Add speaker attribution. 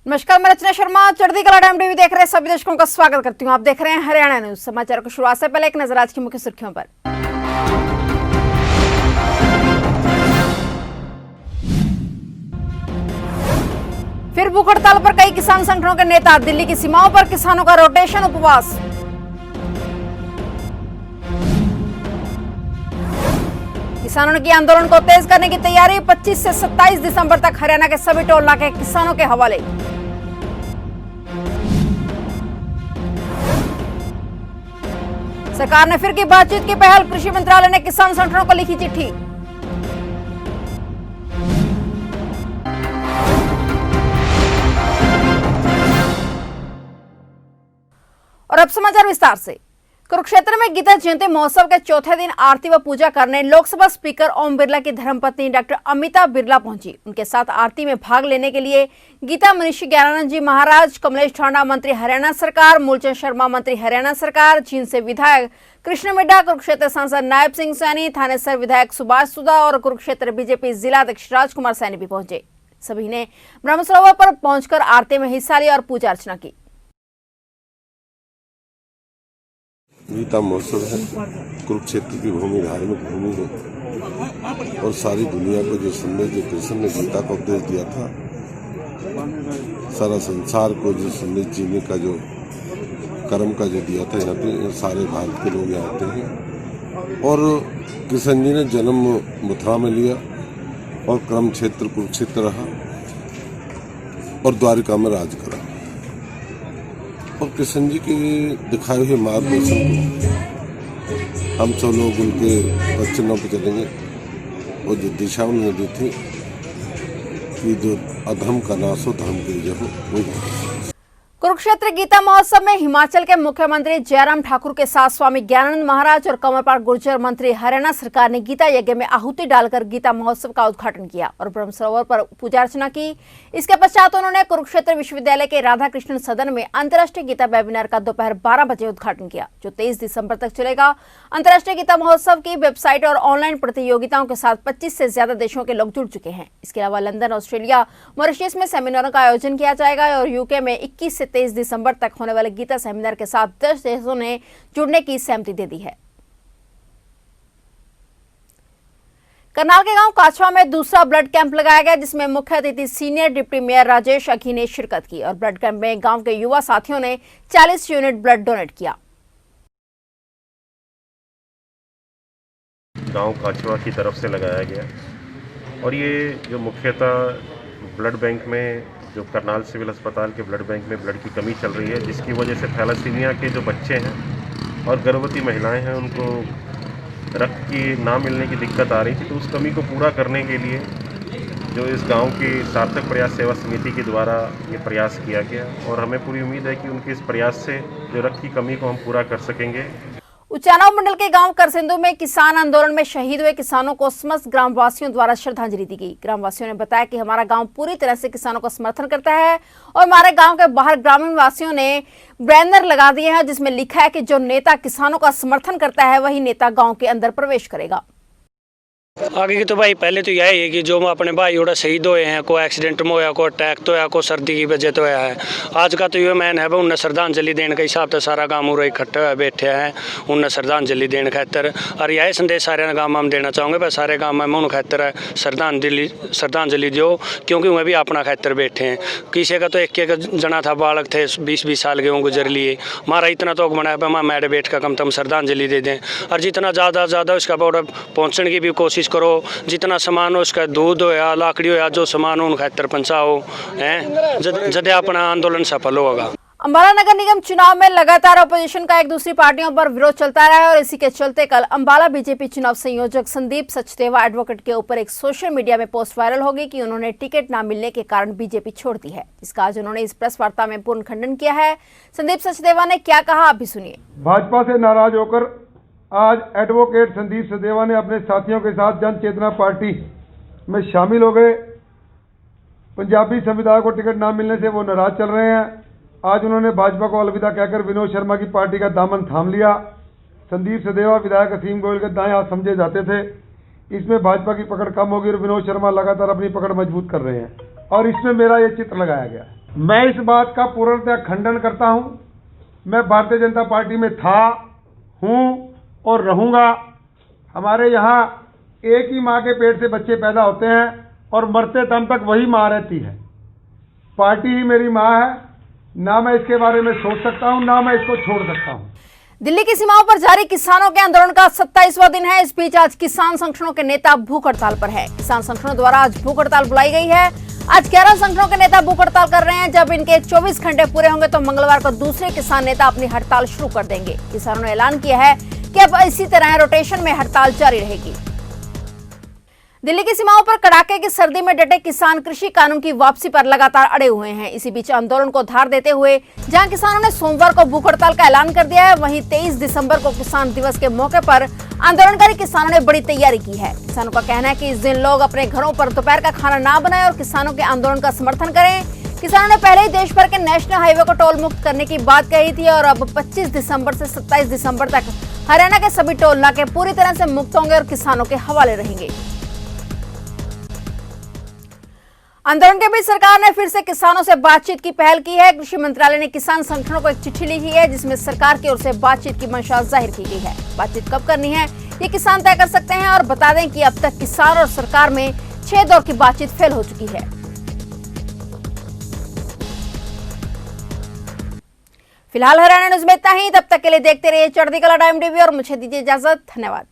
Speaker 1: नमस्कार, मैं रचना शर्मा चढ़ती कला टाइम टीवी देख रहे सभी दर्शकों का स्वागत करती हूं। आप देख रहे हैं हरियाणा न्यूज। समाचार को शुरुआत से पहले एक नजर आज की मुख्य सुर्खियों पर। फिर भूख हड़ताल पर कई किसान संगठनों के नेता। दिल्ली की सीमाओं पर किसानों का रोटेशन उपवास। किसानों ने की आंदोलन को तेज करने की तैयारी। 25 से 27 दिसंबर तक हरियाणा के सभी टोल नाके किसानों के हवाले। सरकार ने फिर की बातचीत की पहल। कृषि मंत्रालय ने किसान संगठनों को लिखी चिट्ठी। और अब समाचार विस्तार से। कुरुक्षेत्र में गीता जयंती महोत्सव के चौथे दिन आरती व पूजा करने लोकसभा स्पीकर ओम बिरला की धर्मपत्नी डॉक्टर अमिता बिरला पहुंची। उनके साथ आरती में भाग लेने के लिए गीता मनीषी ज्ञानानंद जी महाराज, कमलेश ठांडा मंत्री हरियाणा सरकार, मूलचंद शर्मा मंत्री हरियाणा सरकार, जींद से विधायक कृष्ण मिड्ढा, कुरुक्षेत्र सांसद नायब सिंह सैनी, थानेसर विधायक सुभाष सुधा और कुरुक्षेत्र बीजेपी जिला अध्यक्ष राजकुमार सैनी भी पहुंचे। सभी ने ब्रह्मसरोवर पर पहुंचकर आरती में हिस्सा लिया और पूजा अर्चना की।
Speaker 2: गीता महोत्सव है, कुरुक्षेत्र की भूमि धार्मिक भूमि है और सारी दुनिया को जो संदेश जो कृष्ण ने गीता का उपदेश दिया था, सारा संसार को जो संदेश जीने का जो कर्म का जो दिया था, यहाँ पे सारे भारत के लोग यहाँ आते हैं। और कृष्ण जी ने जन्म मथुरा में लिया और कर्म क्षेत्र कुरुक्षेत्र रहा और द्वारिका में राज करा। और कृष्ण जी के दिखाए हुए मार्गदर्शन को हम सब लोग उनके वचनों पर चलेंगे और जो दिशा उन्होंने दी थी कि जो अधर्म का नाश हो धर्म की विजय हो, वो
Speaker 1: कुरुक्षेत्र गीता महोत्सव में हिमाचल के मुख्यमंत्री जयराम ठाकुर के साथ स्वामी ज्ञानानंद महाराज और कमलपाल गुर्जर मंत्री हरियाणा सरकार ने गीता यज्ञ में आहुति डालकर गीता महोत्सव का उद्घाटन किया और ब्रह्मसरोवर पर पूजा अर्चना की। इसके पश्चात उन्होंने कुरुक्षेत्र विश्वविद्यालय के राधा कृष्ण सदन में अंतर्राष्ट्रीय गीता वेबिनार का दोपहर 12 बजे उद्घाटन किया, जो 23 दिसंबर तक चलेगा। अंतर्राष्ट्रीय गीता महोत्सव की वेबसाइट और ऑनलाइन प्रतियोगिताओं के साथ 25 से ज्यादा देशों के लोग जुड़ चुके हैं। इसके अलावा लंदन, ऑस्ट्रेलिया, मॉरिशस में सेमिनारों का आयोजन किया जाएगा और यूके में 21 से 23 दिसंबर तक होने वाले गीता सेमिनार के साथ 10 देशों ने जुड़ने की सहमति दे दी है। करनाल के गांव काछवा में दूसरा ब्लड कैंप लगाया गया, जिसमें मुख्य अतिथि सीनियर डिप्टी मेयर राजेश अखी ने शिरकत की और ब्लड कैंप में गांव के युवा साथियों ने 40 यूनिट ब्लड डोनेट किया।
Speaker 3: गांव काछवा की तरफ से लगाया गया और ये जो मुख्यतः ब्लड बैंक में जो करनाल सिविल अस्पताल के ब्लड बैंक में ब्लड की कमी चल रही है, जिसकी वजह से थैलासीमिया के जो बच्चे हैं और गर्भवती महिलाएं हैं उनको रक्त की ना मिलने की दिक्कत आ रही थी। तो उस कमी को पूरा करने के लिए जो इस गांव की सार्थक प्रयास सेवा समिति के द्वारा ये प्रयास किया गया और हमें पूरी उम्मीद है कि उनके इस प्रयास से जो रक्त की कमी को हम पूरा कर सकेंगे।
Speaker 1: उचानाव मंडल के गांव करसिंधु में किसान आंदोलन में शहीद हुए किसानों को समस्त ग्रामवासियों द्वारा श्रद्धांजलि दी गई। ग्रामवासियों ने बताया कि हमारा गांव पूरी तरह से किसानों का समर्थन करता है और हमारे गांव के बाहर ग्रामीण वासियों ने बैनर लगा दिए हैं, जिसमें लिखा है कि जो नेता किसानों का समर्थन करता है वही नेता गाँव के अंदर प्रवेश करेगा।
Speaker 4: आगे की तो भाई पहले तो यही है कि जो अपने भाई उड़ा शहीद हुए हैं, कोई एक्सीडेंट में होया, कोई अटैक तो होया, कोई सर्दी की वजह तो होया है। आज का तो ये मैन है उन्हें श्रद्धांजलि देने के हिसाब से सारा गाँव उरा इकट्ठे हुए बैठे हैं उन्हें श्रद्धांजलि देने खातर। और यही संदेश सारे गाँव में हम देना चाहूँगे, बस सारे गाँव में उन खातर श्रद्धांजलि दो, क्योंकि वह भी अपना खातर बैठे हैं। किसी का तो एक जना था, बालक थे 20-20 साल के, वो गुजर लिए। हमारा इतना तो बना है मैं मैडे बैठ का कम से कम श्रद्धांजलि दे दें और जितना ज़्यादा उसका बॉर्डर पहुँचने की भी कोशिश करो। जितना सामान हो, उसका दूध हो या लाकड़ी हो या जो सामान हो उन खातर पहुंचाओ हैं, जब अपना आंदोलन सफल होगा।
Speaker 1: अंबाला नगर निगम चुनाव में लगातार अपोजिशन का एक दूसरी पार्टियों पर विरोध चलता रहा है और इसी के चलते कल अंबाला बीजेपी चुनाव संयोजक संदीप सचदेवा एडवोकेट के ऊपर एक सोशल मीडिया में पोस्ट वायरल हो गई कि उन्होंने टिकट न मिलने के कारण बीजेपी छोड़ दी है, जिसका आज उन्होंने इस प्रेस वार्ता में पूर्ण खंडन किया है। संदीप सचदेवा ने क्या कहा, आप भी सुनिए।
Speaker 5: भाजपा से नाराज होकर आज एडवोकेट संदीप सचदेवा ने अपने साथियों के साथ जन चेतना पार्टी में शामिल हो गए। पंजाबी समुदाय को टिकट ना मिलने से वो नाराज चल रहे हैं। आज उन्होंने भाजपा को अलविदा कहकर विनोद शर्मा की पार्टी का दामन थाम लिया। संदीप सचदेवा विधायक असीम गोयल के दाएं हाथ समझे जाते थे। इसमें भाजपा की पकड़ कम होगी और विनोद शर्मा लगातार अपनी पकड़ मजबूत कर रहे हैं और इसमें मेरा ये चित्र लगाया गया। मैं इस बात का पूर्णतः खंडन करता हूं। मैं भारतीय जनता पार्टी में था, हूं और रहूंगा। हमारे यहाँ एक ही माँ के पेट से बच्चे पैदा होते हैं और मरते दम तक वही माँ रहती है। पार्टी ही मेरी माँ है। ना मैं इसके बारे में सोच सकता हूं, ना मैं इसको छोड़ सकता हूं।
Speaker 1: दिल्ली की सीमाओं पर जारी किसानों के आंदोलन का 27वां दिन है। इस बीच आज किसान संगठनों के नेता भूख हड़ताल पर है। किसान संगठनों द्वारा आज भूख हड़ताल बुलाई गई है। आज 11 संगठनों के नेता भूख हड़ताल कर रहे हैं। जब इनके 24 घंटे पूरे होंगे तो मंगलवार को दूसरे किसान नेता अपनी हड़ताल शुरू कर देंगे। किसानों ने ऐलान किया है कि अब इसी तरह रोटेशन में हड़ताल जारी रहेगी। दिल्ली की सीमाओं पर कड़ाके की सर्दी में डटे किसान कृषि कानून की वापसी पर लगातार अड़े हुए हैं। इसी बीच आंदोलन को धार देते हुए जहां किसानों ने सोमवार को भूख हड़ताल का ऐलान कर दिया है, वहीं 23 दिसंबर को किसान दिवस के मौके पर आंदोलनकारी किसानों ने बड़ी तैयारी की है। किसानों का कहना है कि इस दिन लोग अपने घरों पर दोपहर का खाना ना बनाएं और किसानों के आंदोलन का समर्थन करें। किसानों ने पहले ही देश भर के नेशनल हाईवे को टोल मुक्त करने की बात कही थी और अब 25 दिसंबर से 27 दिसंबर तक हरियाणा के सभी टोल नाके पूरी तरह से मुक्त होंगे और किसानों के हवाले रहेंगे। आंदोलन के बीच सरकार ने फिर से किसानों से बातचीत की पहल की है। कृषि मंत्रालय ने किसान संगठनों को एक चिट्ठी लिखी है जिसमें सरकार की ओर से बातचीत की मंशा जाहिर की गई है। बातचीत कब करनी है ये किसान तय कर सकते हैं और बता दें कि अब तक किसान और सरकार में 6 दौर की बातचीत फेल हो चुकी है। फिलहाल हरियाणा न्यूज में इतना ही। तब तक के लिए देखते रहिए चढ़ती कला टाइम टीवी और मुझे दीजिए इजाजत। धन्यवाद।